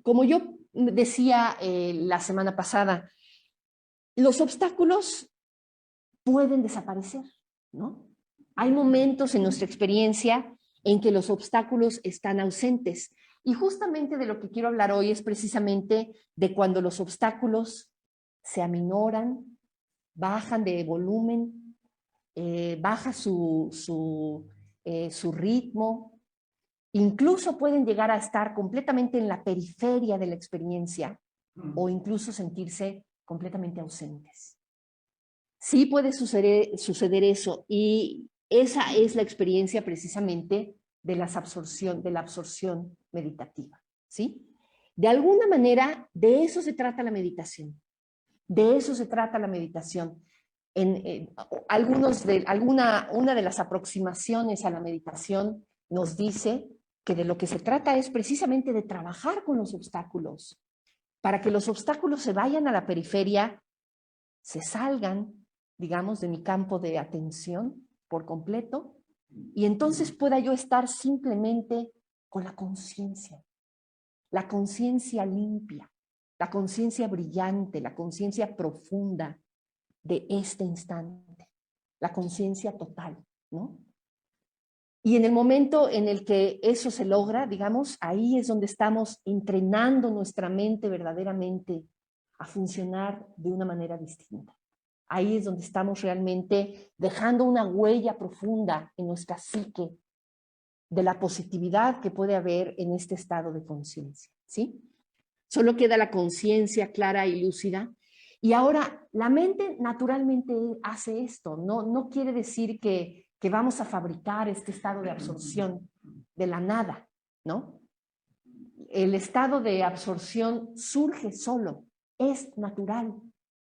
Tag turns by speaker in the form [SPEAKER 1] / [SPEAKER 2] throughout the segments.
[SPEAKER 1] como yo decía la semana pasada, los obstáculos pueden desaparecer, ¿no? Hay momentos en nuestra experiencia en que los obstáculos están ausentes. Y justamente de lo que quiero hablar hoy es precisamente de cuando los obstáculos se aminoran, bajan de volumen, baja su ritmo, incluso pueden llegar a estar completamente en la periferia de la experiencia o incluso sentirse completamente ausentes. Sí puede suceder eso y esa es la experiencia precisamente de la absorción meditativa, ¿sí? De alguna manera, de eso se trata la meditación. De eso se trata la meditación. Una de las aproximaciones a la meditación nos dice que de lo que se trata es precisamente de trabajar con los obstáculos, para que los obstáculos se vayan a la periferia, se salgan, digamos, de mi campo de atención por completo, y entonces pueda yo estar simplemente con la conciencia limpia, la conciencia brillante, la conciencia profunda de este instante, la conciencia total, ¿no? Y en el momento en el que eso se logra, digamos, ahí es donde estamos entrenando nuestra mente verdaderamente a funcionar de una manera distinta. Ahí es donde estamos realmente dejando una huella profunda en nuestra psique de la positividad que puede haber en este estado de conciencia, ¿sí? Solo queda la conciencia clara y lúcida. Y ahora, la mente naturalmente hace esto. No quiere decir que vamos a fabricar este estado de absorción de la nada, ¿no? El estado de absorción surge solo, es natural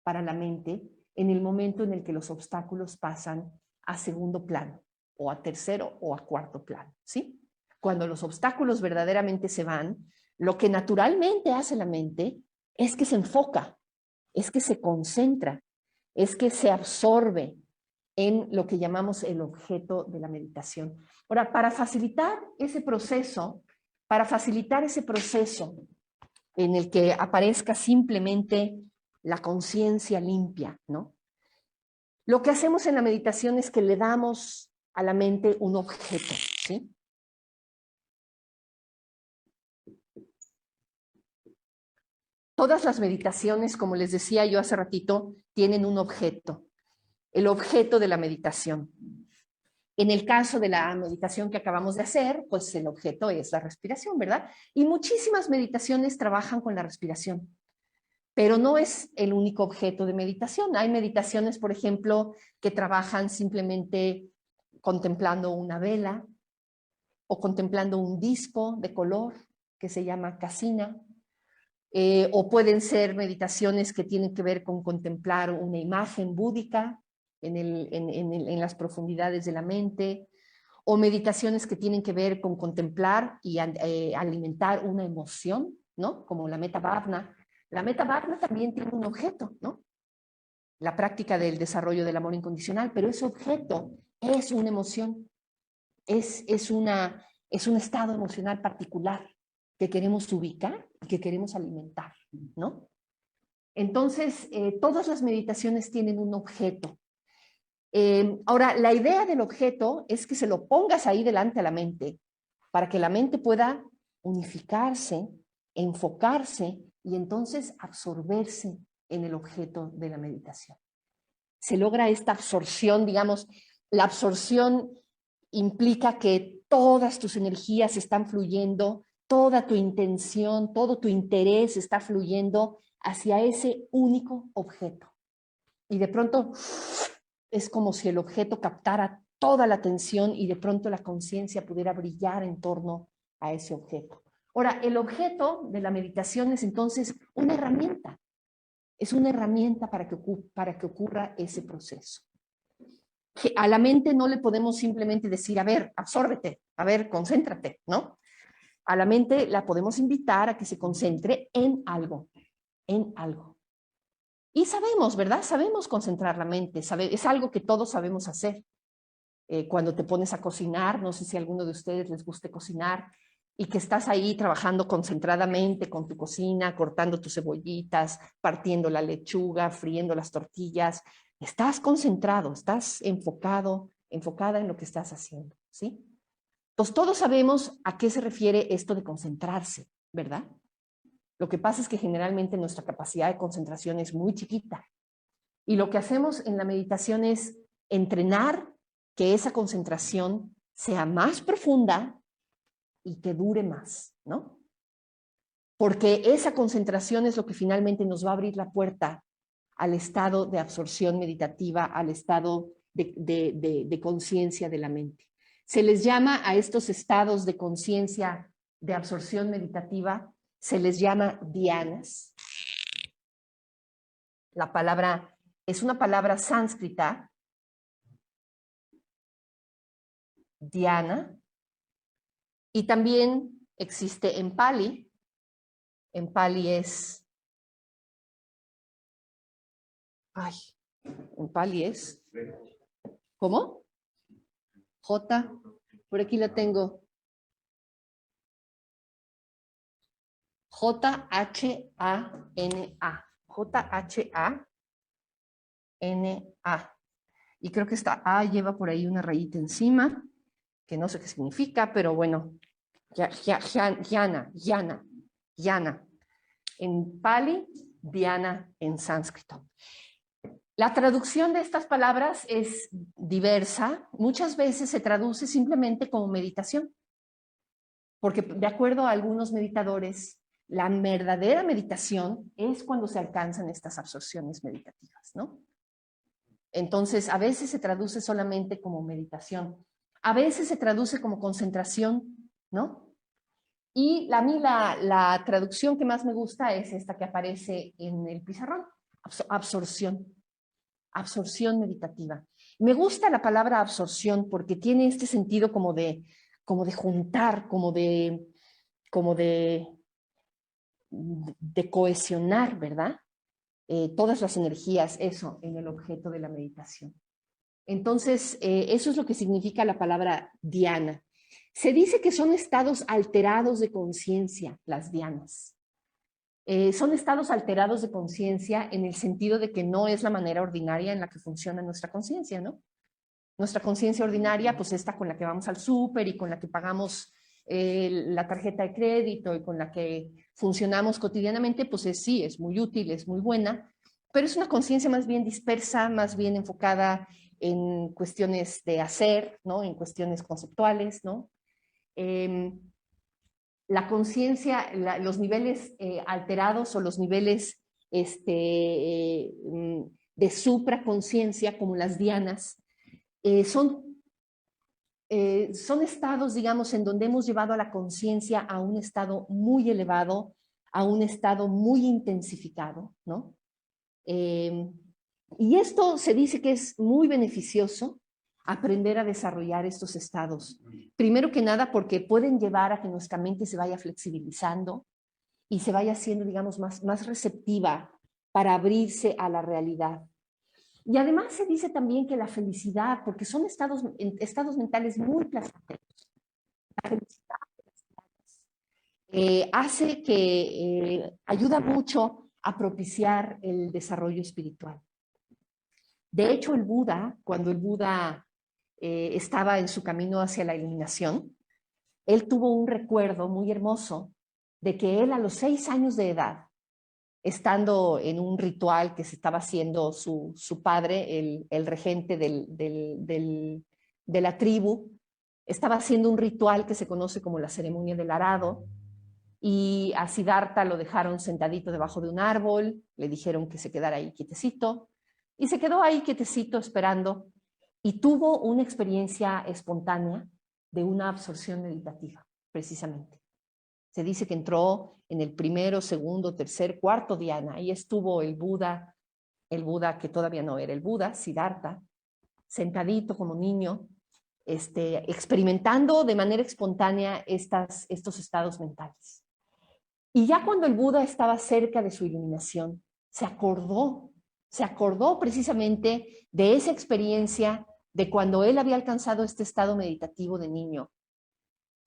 [SPEAKER 1] para la mente en el momento en el que los obstáculos pasan a segundo plano, o a tercero o a cuarto plano, ¿sí? Cuando los obstáculos verdaderamente se van, lo que naturalmente hace la mente es que se enfoca, es que se concentra, es que se absorbe en lo que llamamos el objeto de la meditación. Ahora, para facilitar ese proceso en el que aparezca simplemente la conciencia limpia, ¿no? Lo que hacemos en la meditación es que le damos a la mente un objeto, ¿sí? Todas las meditaciones, como les decía yo hace ratito, tienen un objeto, el objeto de la meditación. En el caso de la meditación que acabamos de hacer, pues el objeto es la respiración, ¿verdad? Y muchísimas meditaciones trabajan con la respiración, pero no es el único objeto de meditación. Hay meditaciones, por ejemplo, que trabajan simplemente contemplando una vela o contemplando un disco de color que se llama casina, o pueden ser meditaciones que tienen que ver con contemplar una imagen búdica en las profundidades de la mente, o meditaciones que tienen que ver con contemplar y alimentar una emoción, ¿no? Como la metta bhavana. La metta bhavana también tiene un objeto, ¿no? La práctica del desarrollo del amor incondicional, pero ese objeto es una emoción, es un estado emocional particular que queremos ubicar y que queremos alimentar, ¿no? Entonces, todas las meditaciones tienen un objeto. Ahora, la idea del objeto es que se lo pongas ahí delante a la mente, para que la mente pueda unificarse, enfocarse y entonces absorberse en el objeto de la meditación. Se logra esta absorción, digamos, la absorción implica que todas tus energías están fluyendo, toda tu intención, todo tu interés está fluyendo hacia ese único objeto. Y de pronto es como si el objeto captara toda la atención y de pronto la conciencia pudiera brillar en torno a ese objeto. Ahora, el objeto de la meditación es entonces una herramienta. Es una herramienta para que ocurra ese proceso. Que a la mente no le podemos simplemente decir, a ver, absórbete, a ver, concéntrate, ¿no? A la mente la podemos invitar a que se concentre en algo, en algo. Y sabemos, ¿verdad? Sabemos concentrar la mente, es algo que todos sabemos hacer. Cuando te pones a cocinar, no sé si a alguno de ustedes les guste cocinar, y que estás ahí trabajando concentradamente con tu cocina, cortando tus cebollitas, partiendo la lechuga, friendo las tortillas. Estás concentrado, estás enfocado, enfocada en lo que estás haciendo, ¿sí? Pues todos sabemos a qué se refiere esto de concentrarse, ¿verdad? Lo que pasa es que generalmente nuestra capacidad de concentración es muy chiquita. Y lo que hacemos en la meditación es entrenar que esa concentración sea más profunda y que dure más, ¿no? Porque esa concentración es lo que finalmente nos va a abrir la puerta al estado de absorción meditativa, al estado de conciencia de la mente. Se les llama a estos estados de conciencia de absorción meditativa, se les llama dhyanas. La palabra es una palabra sánscrita, dhyana, y también existe en Pali. En Pali es, en Pali es, ¿cómo? J, por aquí la tengo. J-H-A-N-A. J-H-A-N-A. Y creo que esta A lleva por ahí una rayita encima, que no sé qué significa, pero bueno, Yana. En Pali, Dhyana en sánscrito. La traducción de estas palabras es diversa. Muchas veces se traduce simplemente como meditación, porque de acuerdo a algunos meditadores, la verdadera meditación es cuando se alcanzan estas absorciones meditativas, ¿no? Entonces, a veces se traduce solamente como meditación, a veces se traduce como concentración, ¿no? Y a mí la traducción que más me gusta es esta que aparece en el pizarrón, absorción, absorción meditativa. Me gusta la palabra absorción porque tiene este sentido como de juntar, como de cohesionar, ¿verdad? Todas las energías, eso, en el objeto de la meditación. Entonces, eso es lo que significa la palabra dhyana. Se dice que son estados alterados de conciencia, las dhyanas. Son estados alterados de conciencia en el sentido de que no es la manera ordinaria en la que funciona nuestra conciencia, ¿no? Nuestra conciencia ordinaria, pues esta con la que vamos al súper y con la que pagamos la tarjeta de crédito y con la que funcionamos cotidianamente, pues sí, es muy útil, es muy buena, pero es una conciencia más bien dispersa, más bien enfocada en cuestiones de hacer, ¿no? En cuestiones conceptuales, ¿no? La conciencia, los niveles alterados o los niveles de supraconciencia, como las dhyanas, son estados, digamos, en donde hemos llevado a la conciencia a un estado muy elevado, a un estado muy intensificado, ¿no? Y esto se dice que es muy beneficioso aprender a desarrollar estos estados. Primero que nada porque pueden llevar a que nuestra mente se vaya flexibilizando y se vaya haciendo, digamos, más receptiva para abrirse a la realidad. Y además se dice también que la felicidad, porque son estados mentales muy placenteros, la felicidad hace que ayuda mucho a propiciar el desarrollo espiritual. De hecho, el Buda, cuando el Buda estaba en su camino hacia la iluminación, él tuvo un recuerdo muy hermoso de que él a los 6 años de edad, estando en un ritual que se estaba haciendo su padre, el regente de la tribu, estaba haciendo un ritual que se conoce como la ceremonia del arado, y a Siddhartha lo dejaron sentadito debajo de un árbol, le dijeron que se quedara ahí quietecito, y se quedó ahí quietecito esperando, y tuvo una experiencia espontánea de una absorción meditativa, precisamente. Se dice que entró en el primero, segundo, tercer, cuarto dhyana. Ahí estuvo el Buda que todavía no era el Buda, Siddhartha, sentadito como niño, experimentando de manera espontánea estos estados mentales. Y ya cuando el Buda estaba cerca de su iluminación, se acordó precisamente de esa experiencia de cuando él había alcanzado este estado meditativo de niño.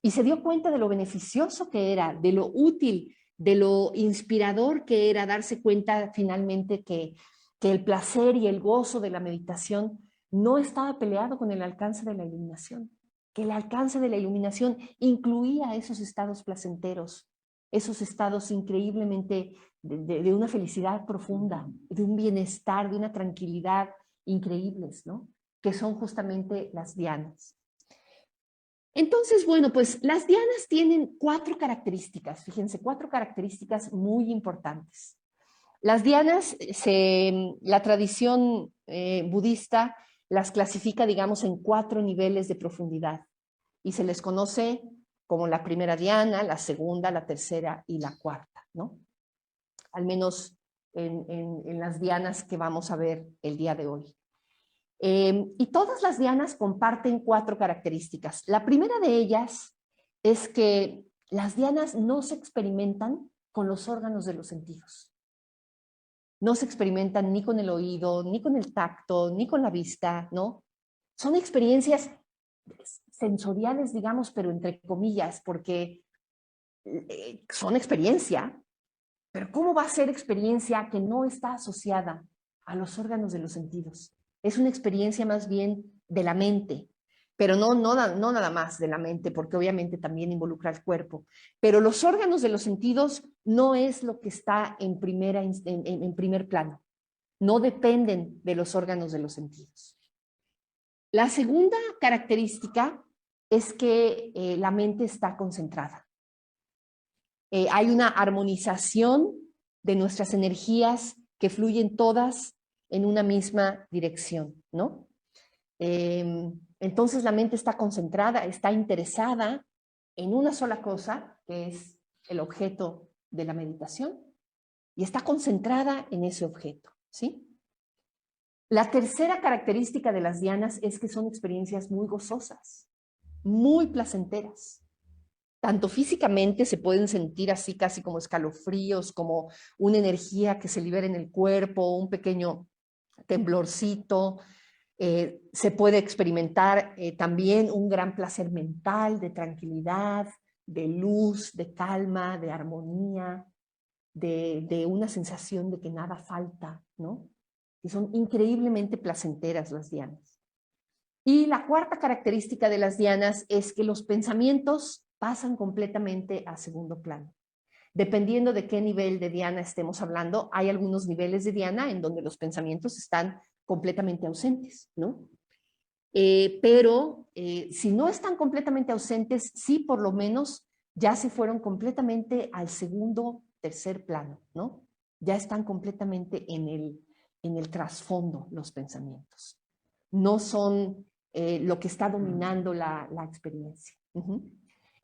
[SPEAKER 1] y se dio cuenta de lo beneficioso que era, de lo útil, de lo inspirador que era darse cuenta finalmente que el placer y el gozo de la meditación no estaba peleado con el alcance de la iluminación, que el alcance de la iluminación incluía esos estados placenteros, esos estados increíblemente de una felicidad profunda, de un bienestar, de una tranquilidad increíbles, ¿no? Que son justamente las dhyanas. Entonces, bueno, pues las dhyanas tienen 4 características, fíjense, 4 características muy importantes. Las dhyanas, la tradición budista las clasifica, digamos, en 4 niveles de profundidad y se les conoce como la primera dhyana, la segunda, la tercera y la cuarta, ¿no? Al menos en las dhyanas que vamos a ver el día de hoy. Y todas las dhyanas comparten 4 características. La primera de ellas es que las dhyanas no se experimentan con los órganos de los sentidos. No se experimentan ni con el oído, ni con el tacto, ni con la vista, ¿no? Son experiencias sensoriales, digamos, pero entre comillas, porque son experiencia, pero ¿cómo va a ser experiencia que no está asociada a los órganos de los sentidos? Es una experiencia más bien de la mente, pero no nada más de la mente, porque obviamente también involucra el cuerpo. Pero los órganos de los sentidos no es lo que está en primer plano. No dependen de los órganos de los sentidos. La segunda característica es que la mente está concentrada. Hay una armonización de nuestras energías que fluyen todas en una misma dirección, ¿no? Entonces la mente está concentrada, está interesada en una sola cosa, que es el objeto de la meditación, y está concentrada en ese objeto, ¿sí? La tercera característica de las dhyanas es que son experiencias muy gozosas, muy placenteras. Tanto físicamente se pueden sentir así casi como escalofríos, como una energía que se libera en el cuerpo, un pequeño temblorcito. Se puede experimentar también un gran placer mental, de tranquilidad, de luz, de calma, de armonía, de una sensación de que nada falta, ¿no? Que son increíblemente placenteras las dhyanas. Y la cuarta característica de las dhyanas es que los pensamientos pasan completamente a segundo plano. Dependiendo de qué nivel de dhyana estemos hablando, hay algunos niveles de dhyana en donde los pensamientos están completamente ausentes, ¿no? Pero si no están completamente ausentes, sí por lo menos ya se fueron completamente al segundo, tercer plano, ¿no? Ya están completamente en el trasfondo los pensamientos. No son lo que está dominando la experiencia.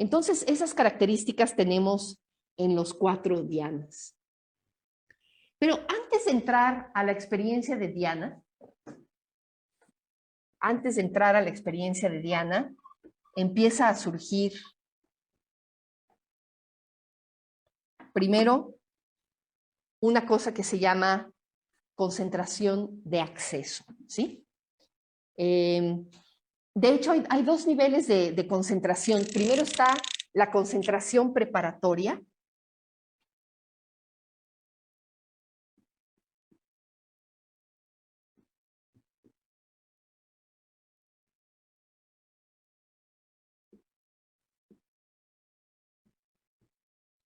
[SPEAKER 1] Entonces, esas características tenemos en los 4 dhyanas. Pero antes de entrar a la experiencia de dhyana, empieza a surgir primero una cosa que se llama concentración de acceso, ¿sí? De hecho, hay 2 niveles de concentración. Primero está la concentración preparatoria.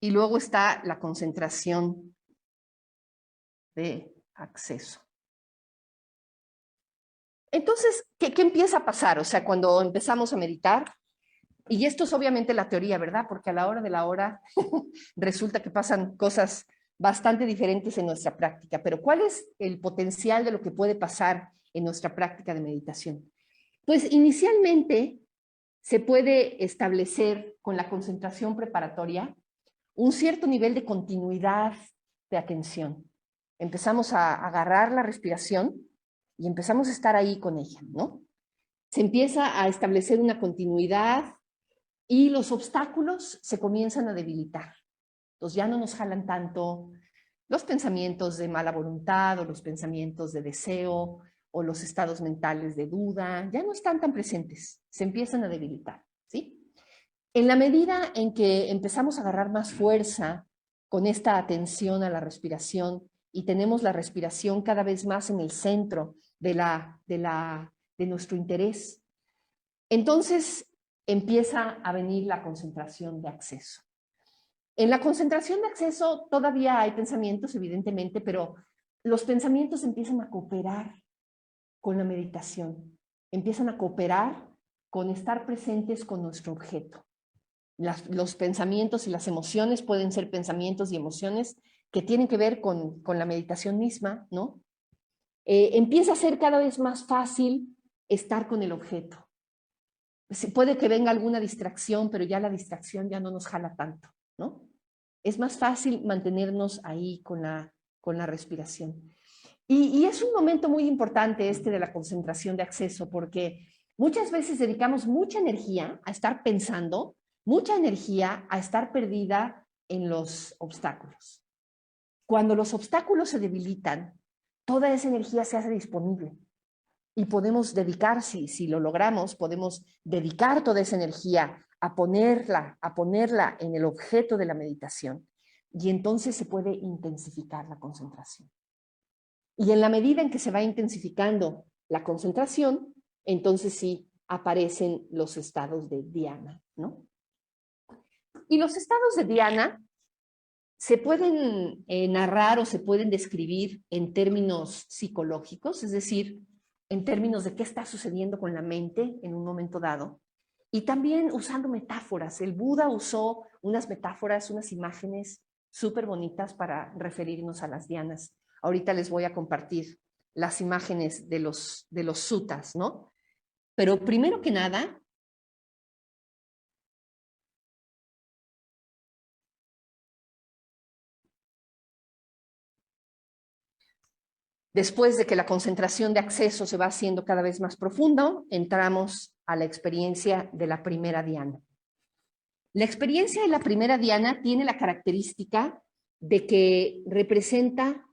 [SPEAKER 1] Y luego está la concentración de acceso. Entonces, ¿qué empieza a pasar? O sea, cuando empezamos a meditar, y esto es obviamente la teoría, ¿verdad? Porque a la hora de la hora resulta que pasan cosas bastante diferentes en nuestra práctica. Pero ¿cuál es el potencial de lo que puede pasar en nuestra práctica de meditación? Pues inicialmente se puede establecer con la concentración preparatoria un cierto nivel de continuidad de atención. Empezamos a agarrar la respiración y empezamos a estar ahí con ella, ¿no? Se empieza a establecer una continuidad y los obstáculos se comienzan a debilitar. Entonces ya no nos jalan tanto los pensamientos de mala voluntad o los pensamientos de deseo o los estados mentales de duda, ya no están tan presentes, se empiezan a debilitar, ¿sí? En la medida en que empezamos a agarrar más fuerza con esta atención a la respiración y tenemos la respiración cada vez más en el centro de nuestro interés, entonces empieza a venir la concentración de acceso. En la concentración de acceso todavía hay pensamientos, evidentemente, pero los pensamientos empiezan a cooperar con la meditación, empiezan a cooperar con estar presentes con nuestro objeto. Los pensamientos y las emociones pueden ser pensamientos y emociones que tienen que ver con la meditación misma, ¿no? Empieza a ser cada vez más fácil estar con el objeto. Puede que venga alguna distracción, pero ya la distracción ya no nos jala tanto, ¿no? Es más fácil mantenernos ahí con la respiración. Y es un momento muy importante este de la concentración de acceso, porque muchas veces dedicamos mucha energía a estar pensando, mucha energía a estar perdida en los obstáculos. Cuando los obstáculos se debilitan, toda esa energía se hace disponible y podemos dedicar, si lo logramos, podemos dedicar toda esa energía a ponerla en el objeto de la meditación y entonces se puede intensificar la concentración. Y en la medida en que se va intensificando la concentración, entonces sí aparecen los estados de dhyana, ¿no? Y los estados de dhyana se pueden narrar o se pueden describir en términos psicológicos, es decir, en términos de qué está sucediendo con la mente en un momento dado, y también usando metáforas. El Buda usó unas metáforas, unas imágenes súper bonitas para referirnos a las dhyanas. Ahorita les voy a compartir las imágenes de los suttas, ¿no? Pero primero que nada, después de que la concentración de acceso se va haciendo cada vez más profunda, entramos a la experiencia de la primera dhyana. La experiencia de la primera dhyana tiene la característica de que representa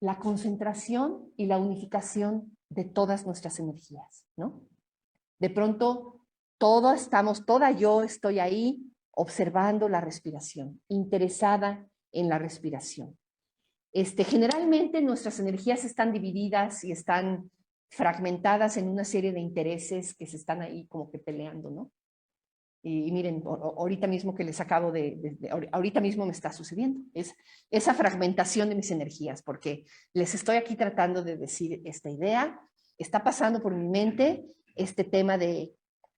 [SPEAKER 1] la concentración y la unificación de todas nuestras energías, ¿no? De pronto, toda yo estoy ahí observando la respiración, interesada en la respiración. Generalmente nuestras energías están divididas y están fragmentadas en una serie de intereses que se están ahí como que peleando, ¿no? Y miren, ahorita mismo que les acabo ahorita mismo me está sucediendo, es esa fragmentación de mis energías, porque les estoy aquí tratando de decir esta idea, está pasando por mi mente este tema de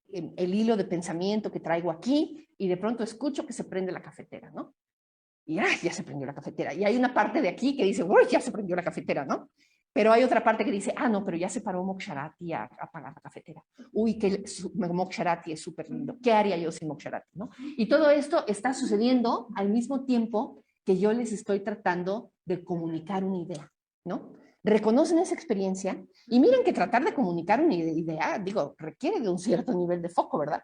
[SPEAKER 1] el hilo de pensamiento que traigo aquí, y de pronto escucho que se prende la cafetera, ¿no? Y ¡ay, ya se prendió la cafetera! Y hay una parte de aquí que dice, ¡uy, ya se prendió la cafetera!, ¿no? Pero hay otra parte que dice, ah, no, pero ya se paró Moksharati a apagar la cafetera. Uy, que Moksharati es súper lindo. ¿Qué haría yo sin Moksharati, no? Y todo esto está sucediendo al mismo tiempo que yo les estoy tratando de comunicar una idea, ¿no? Reconocen esa experiencia y miren que tratar de comunicar una idea, digo, requiere de un cierto nivel de foco, ¿verdad?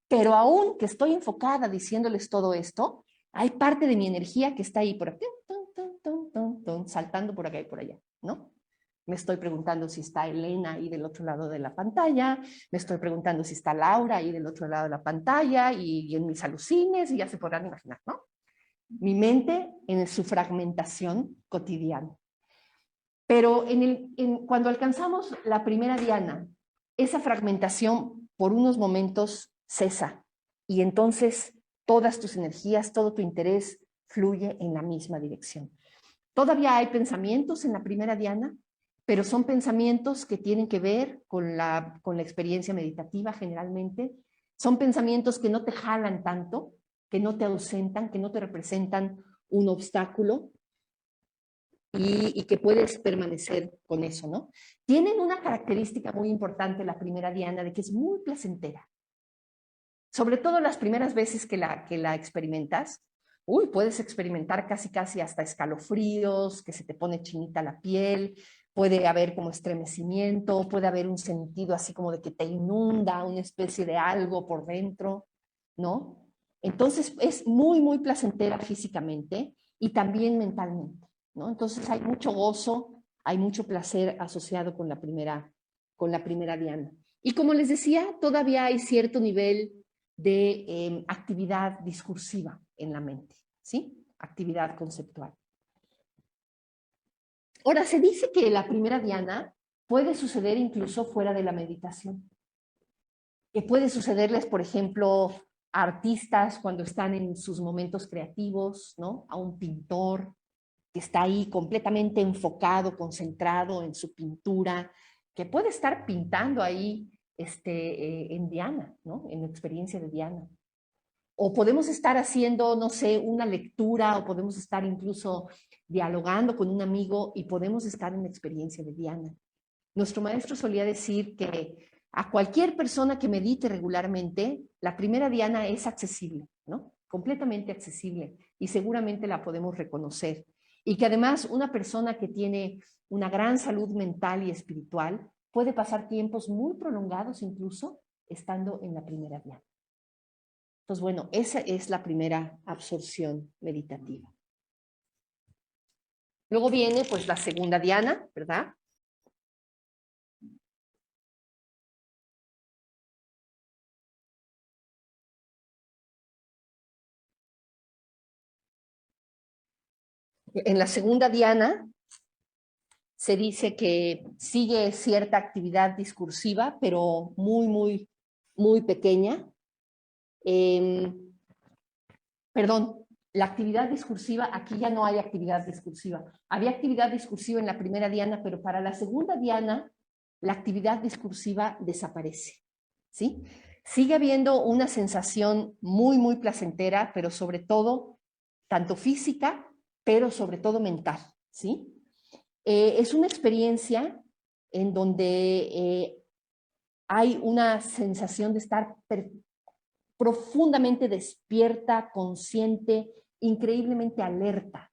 [SPEAKER 1] Pero aún que estoy enfocada diciéndoles todo esto, hay parte de mi energía que está ahí por aquí, saltando por acá y por allá, ¿no? Me estoy preguntando si está Elena ahí del otro lado de la pantalla, me estoy preguntando si está Laura ahí del otro lado de la pantalla y en mis alucines, y ya se podrán imaginar, ¿no? Mi mente en su fragmentación cotidiana. Pero cuando alcanzamos la primera dhyana, esa fragmentación por unos momentos cesa y entonces todas tus energías, todo tu interés fluye en la misma dirección. Todavía hay pensamientos en la primera dhyana, pero son pensamientos que tienen que ver con la experiencia meditativa generalmente. Son pensamientos que no te jalan tanto, que no te ausentan, que no te representan un obstáculo, y que puedes permanecer con eso, ¿no? Tienen una característica muy importante la primera dhyana, de que es muy placentera. Sobre todo las primeras veces que la experimentas, puedes experimentar casi hasta escalofríos, que se te pone chinita la piel, puede haber como estremecimiento, puede haber un sentido así como de que te inunda una especie de algo por dentro, ¿no? Entonces es muy placentera físicamente y también mentalmente, ¿no? Entonces hay mucho gozo, hay mucho placer asociado con la primera dhyana. Y como les decía, todavía hay cierto nivel de actividad discursiva en la mente, ¿sí? Actividad conceptual. Ahora, se dice que la primera diana puede suceder incluso fuera de la meditación. Que puede sucederles, por ejemplo, a artistas cuando están en sus momentos creativos, ¿no? A un pintor que está ahí completamente enfocado, concentrado en su pintura, que puede estar pintando ahí en diana, ¿no? En la experiencia de diana. O podemos estar haciendo, no sé, una lectura, o podemos estar incluso dialogando con un amigo y podemos estar en la experiencia de diana. Nuestro maestro solía decir que a cualquier persona que medite regularmente, la primera diana es accesible, ¿no? Completamente accesible, y seguramente la podemos reconocer. Y que además una persona que tiene una gran salud mental y espiritual puede pasar tiempos muy prolongados incluso estando en la primera diana. Entonces, bueno, esa es la primera absorción meditativa. Luego viene pues la segunda diana, ¿verdad? En la segunda diana se dice que sigue cierta actividad discursiva, pero muy pequeña. Perdón, la actividad discursiva, aquí ya no hay actividad discursiva. Había actividad discursiva en la primera diana, pero para la segunda diana, la actividad discursiva desaparece, ¿sí? Sigue habiendo una sensación muy placentera, pero sobre todo, tanto física, pero sobre todo mental, ¿sí? Es una experiencia en donde hay una sensación de estar profundamente despierta, consciente, increíblemente alerta.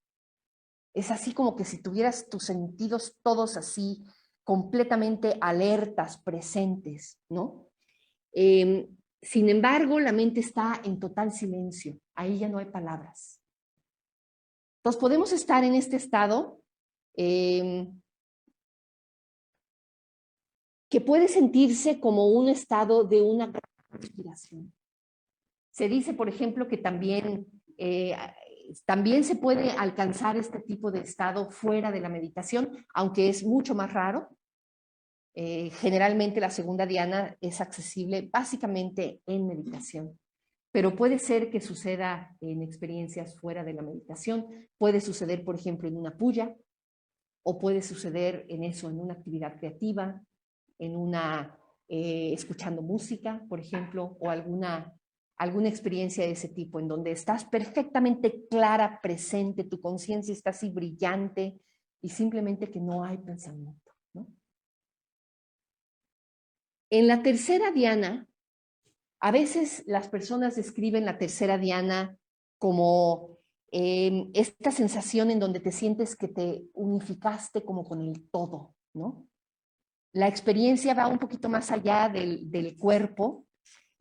[SPEAKER 1] Es así como que si tuvieras tus sentidos todos así, completamente alertas, presentes, ¿no? Sin embargo, la mente está en total silencio. Ahí ya no hay palabras. Entonces, podemos estar en este estado que puede sentirse como un estado de una gran respiración. Se dice, por ejemplo, que también se puede alcanzar este tipo de estado fuera de la meditación, aunque es mucho más raro. Generalmente la segunda diana es accesible básicamente en meditación, pero puede ser que suceda en experiencias fuera de la meditación. Puede suceder, por ejemplo, en una puya, o puede suceder en eso, en una actividad creativa, escuchando música, por ejemplo, o alguna experiencia de ese tipo, en donde estás perfectamente clara, presente, tu conciencia está así brillante y simplemente que no hay pensamiento, ¿no? En la tercera diana, a veces las personas describen la tercera diana como esta sensación en donde te sientes que te unificaste como con el todo, ¿no? La experiencia va un poquito más allá del cuerpo.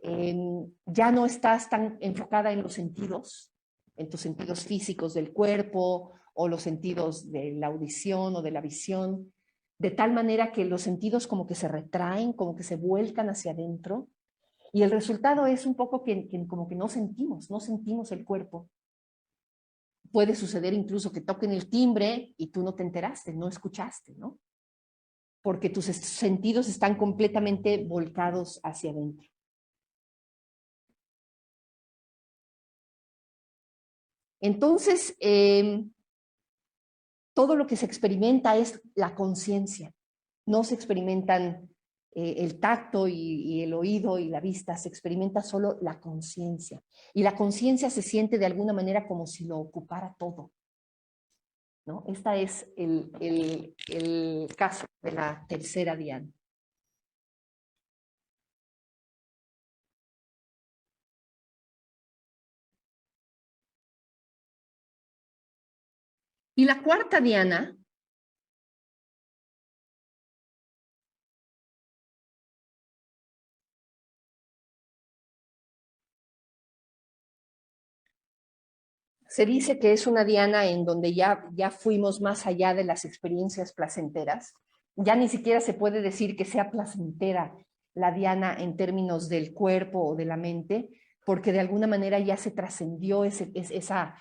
[SPEAKER 1] Ya no estás tan enfocada en los sentidos, en tus sentidos físicos del cuerpo o los sentidos de la audición o de la visión, de tal manera que los sentidos como que se retraen, como que se vuelcan hacia adentro, y el resultado es un poco que como que no sentimos el cuerpo. Puede suceder incluso que toquen el timbre y tú no te enteraste, no escuchaste, ¿no? Porque tus sentidos están completamente volcados hacia adentro. Entonces, todo lo que se experimenta es la conciencia. No se experimentan el tacto y el oído y la vista, se experimenta solo la conciencia. Y la conciencia se siente de alguna manera como si lo ocupara todo, ¿no? Este es el caso de la tercera diana. Y la cuarta diana se dice que es una diana en donde ya fuimos más allá de las experiencias placenteras. Ya ni siquiera se puede decir que sea placentera la diana en términos del cuerpo o de la mente, porque de alguna manera ya se trascendió esa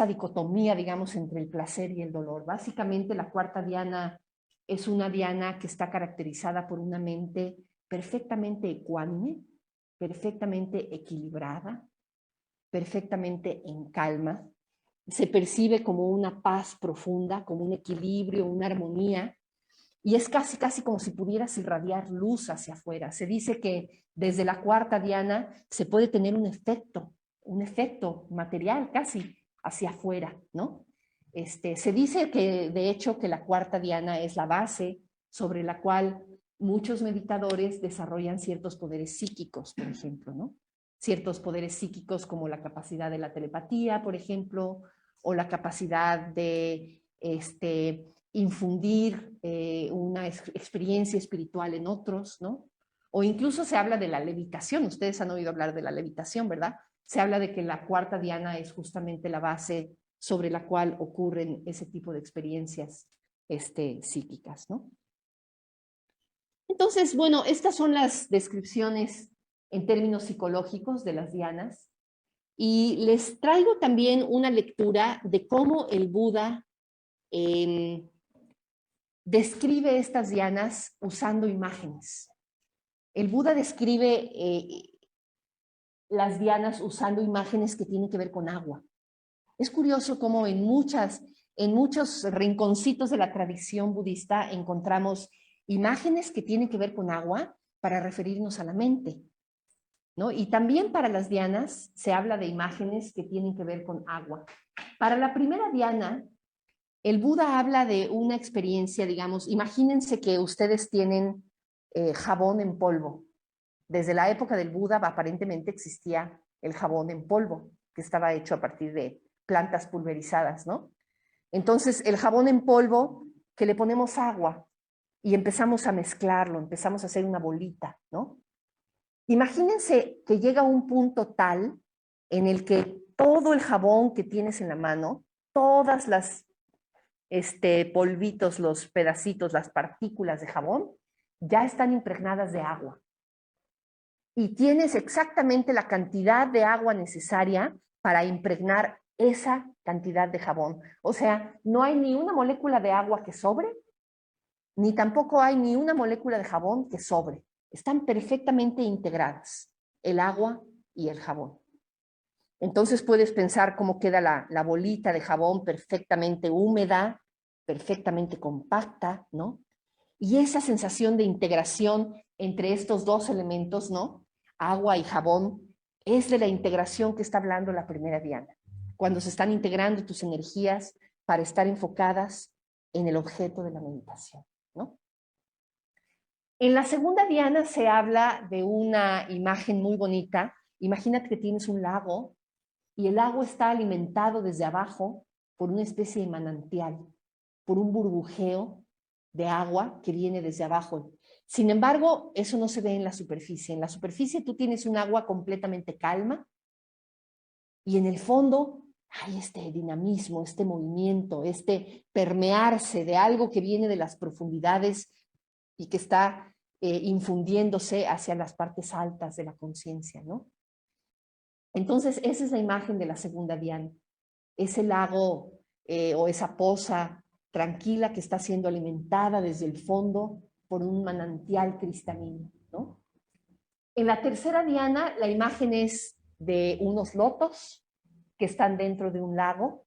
[SPEAKER 1] dicotomía, digamos, entre el placer y el dolor. Básicamente la cuarta diana es una diana que está caracterizada por una mente perfectamente ecuánime, perfectamente equilibrada, perfectamente en calma. Se percibe como una paz profunda, como un equilibrio, una armonía, y es casi como si pudieras irradiar luz hacia afuera. Se dice que desde la cuarta diana se puede tener un efecto material casi hacia afuera, ¿no? Se dice que de hecho que la cuarta diana es la base sobre la cual muchos meditadores desarrollan ciertos poderes psíquicos, por ejemplo, ¿no? Ciertos poderes psíquicos como la capacidad de la telepatía, por ejemplo, o la capacidad de infundir una experiencia espiritual en otros, ¿no? O incluso se habla de la levitación. Ustedes han oído hablar de la levitación, ¿verdad? Se habla de que la cuarta diana es justamente la base sobre la cual ocurren ese tipo de experiencias psíquicas, ¿no? Entonces, bueno, estas son las descripciones en términos psicológicos de las dianas. Y les traigo también una lectura de cómo el Buda describe estas dianas usando imágenes. El Buda describe las dianas usando imágenes que tienen que ver con agua. Es curioso cómo en muchos rinconcitos de la tradición budista encontramos imágenes que tienen que ver con agua para referirnos a la mente, ¿no? Y también para las dianas se habla de imágenes que tienen que ver con agua. Para la primera diana, el Buda habla de una experiencia, digamos, imagínense que ustedes tienen jabón en polvo. Desde la época del Buda aparentemente existía el jabón en polvo, que estaba hecho a partir de plantas pulverizadas, ¿no? Entonces, el jabón en polvo, que le ponemos agua y empezamos a mezclarlo, empezamos a hacer una bolita, ¿no? Imagínense que llega un punto tal en el que todo el jabón que tienes en la mano, todas las polvitos, los pedacitos, las partículas de jabón, ya están impregnadas de agua. Y tienes exactamente la cantidad de agua necesaria para impregnar esa cantidad de jabón. O sea, no hay ni una molécula de agua que sobre, ni tampoco hay ni una molécula de jabón que sobre. Están perfectamente integradas, el agua y el jabón. Entonces puedes pensar cómo queda la bolita de jabón perfectamente húmeda, perfectamente compacta, ¿no? Y esa sensación de integración entre estos dos elementos, ¿no? Agua y jabón, es de la integración que está hablando la primera diana. Cuando se están integrando tus energías para estar enfocadas en el objeto de la meditación, ¿no? En la segunda diana se habla de una imagen muy bonita. Imagínate que tienes un lago y el lago está alimentado desde abajo por una especie de manantial, por un burbujeo de agua que viene desde abajo. Sin embargo, eso no se ve en la superficie. En la superficie tú tienes un agua completamente calma y en el fondo hay este dinamismo, este movimiento, este permearse de algo que viene de las profundidades y que está infundiéndose hacia las partes altas de la conciencia, ¿no? Entonces, esa es la imagen de la segunda diana. Ese lago o esa poza tranquila que está siendo alimentada desde el fondo por un manantial cristalino, ¿no? En la tercera diana, la imagen es de unos lotos que están dentro de un lago.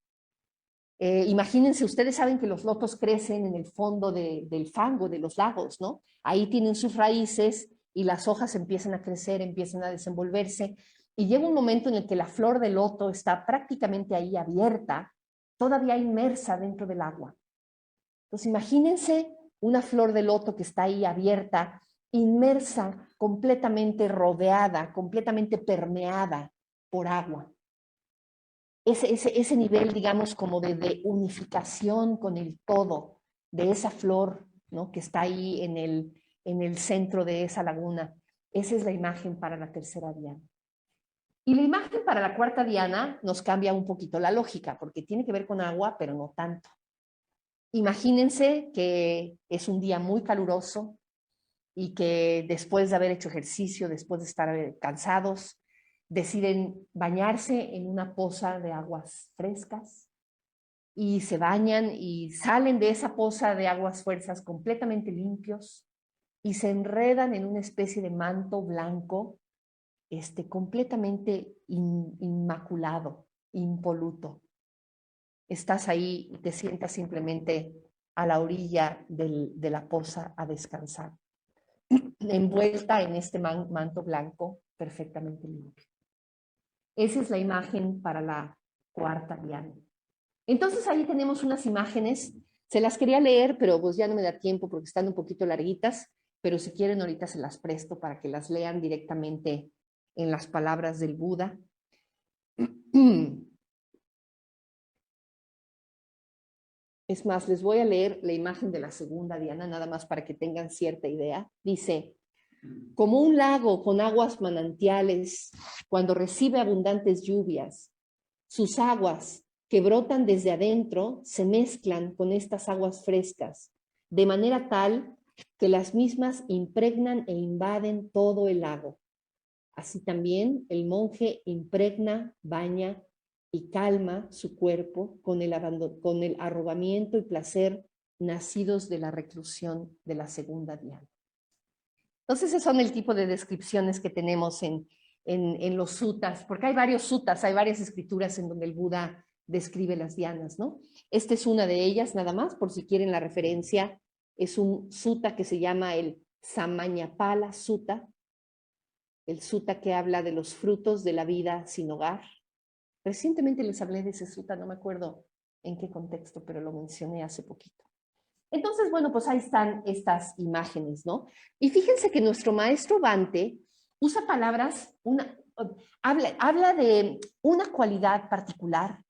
[SPEAKER 1] Imagínense, ustedes saben que los lotos crecen en el fondo del fango de los lagos, ¿no? Ahí tienen sus raíces y las hojas empiezan a crecer, empiezan a desenvolverse y llega un momento en el que la flor de loto está prácticamente ahí abierta, todavía inmersa dentro del agua. Entonces imagínense una flor de loto que está ahí abierta, inmersa, completamente rodeada, completamente permeada por agua. Ese nivel, digamos, como de unificación con el todo de esa flor, ¿no? Que está ahí en el centro de esa laguna. Esa es la imagen para la tercera diana. Y la imagen para la cuarta diana nos cambia un poquito la lógica, porque tiene que ver con agua, pero no tanto. Imagínense que es un día muy caluroso, y que después de haber hecho ejercicio, después de estar cansados, deciden bañarse en una poza de aguas frescas y se bañan y salen de esa poza de aguas frescas completamente limpios y se enredan en una especie de manto blanco, completamente inmaculado, impoluto. Estás ahí y te sientas simplemente a la orilla de la poza a descansar, envuelta en este manto blanco perfectamente limpio. Esa es la imagen para la cuarta diana. Entonces ahí tenemos unas imágenes, se las quería leer, pero pues ya no me da tiempo porque están un poquito larguitas, pero si quieren ahorita se las presto para que las lean directamente en las palabras del Buda. Es más, les voy a leer la imagen de la segunda diana, nada más para que tengan cierta idea. Dice, como un lago con aguas manantiales, cuando recibe abundantes lluvias, sus aguas que brotan desde adentro se mezclan con estas aguas frescas, de manera tal que las mismas impregnan e invaden todo el lago. Así también el monje impregna, baña y calma su cuerpo con el arrobamiento y placer nacidos de la reclusión de la segunda diana. Entonces, esos son el tipo de descripciones que tenemos en los suttas, porque hay varios suttas, hay varias escrituras en donde el Buda describe las dianas, ¿no? Esta es una de ellas, nada más, por si quieren la referencia, es un sutta que se llama el Samañapala Sutta, el sutta que habla de los frutos de la vida sin hogar. Recientemente les hablé de ese sutta, no me acuerdo en qué contexto, pero lo mencioné hace poquito. Entonces, bueno, pues ahí están estas imágenes, ¿no? Y fíjense que nuestro maestro Bhante usa palabras, habla de una cualidad particular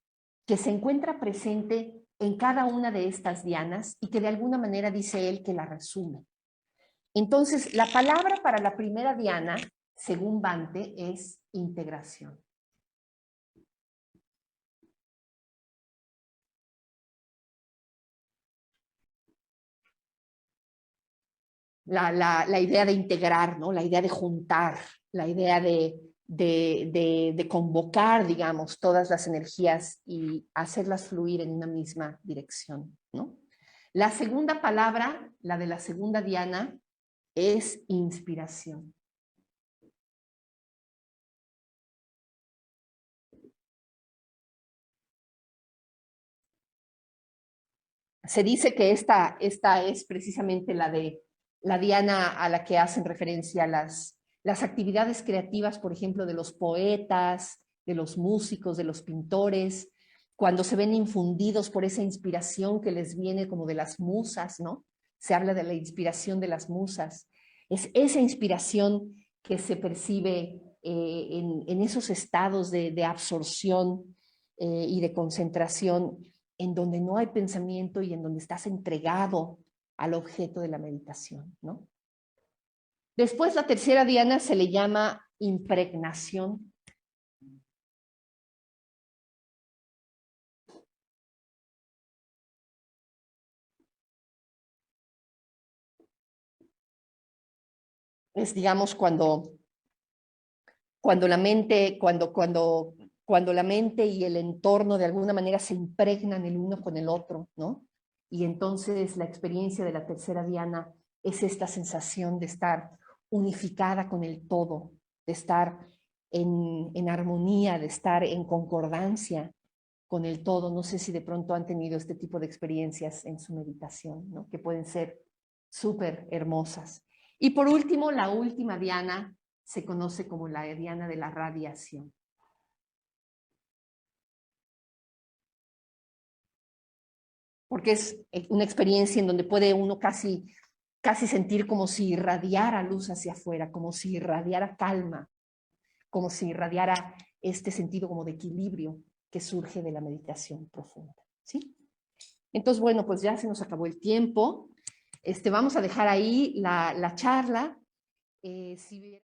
[SPEAKER 1] que se encuentra presente en cada una de estas dianas y que de alguna manera dice él que la resume. Entonces, la palabra para la primera diana, según Bhante, es integración. La idea de integrar, ¿no? La idea de juntar, la idea de convocar, digamos, todas las energías y hacerlas fluir en una misma dirección, ¿no? La segunda palabra, la de la segunda diana, es inspiración. Se dice que esta es precisamente la diana a la que hacen referencia las actividades creativas, por ejemplo, de los poetas, de los músicos, de los pintores, cuando se ven infundidos por esa inspiración que les viene como de las musas, ¿no? Se habla de la inspiración de las musas. Es esa inspiración que se percibe en esos estados de absorción y de concentración en donde no hay pensamiento y en donde estás entregado al objeto de la meditación, ¿no? Después, la tercera diana se le llama impregnación. Es, digamos, cuando la mente, cuando la mente y el entorno de alguna manera se impregnan el uno con el otro, ¿no? Y entonces la experiencia de la tercera diana es esta sensación de estar unificada con el todo, de estar en armonía, de estar en concordancia con el todo. No sé si de pronto han tenido este tipo de experiencias en su meditación, ¿no? Que pueden ser súper hermosas. Y por último, la última diana se conoce como la diana de la radiación. Porque es una experiencia en donde puede uno casi sentir como si irradiara luz hacia afuera, como si irradiara calma, como si irradiara este sentido como de equilibrio que surge de la meditación profunda, ¿sí? Entonces, bueno, pues ya se nos acabó el tiempo. Vamos a dejar ahí la charla. Si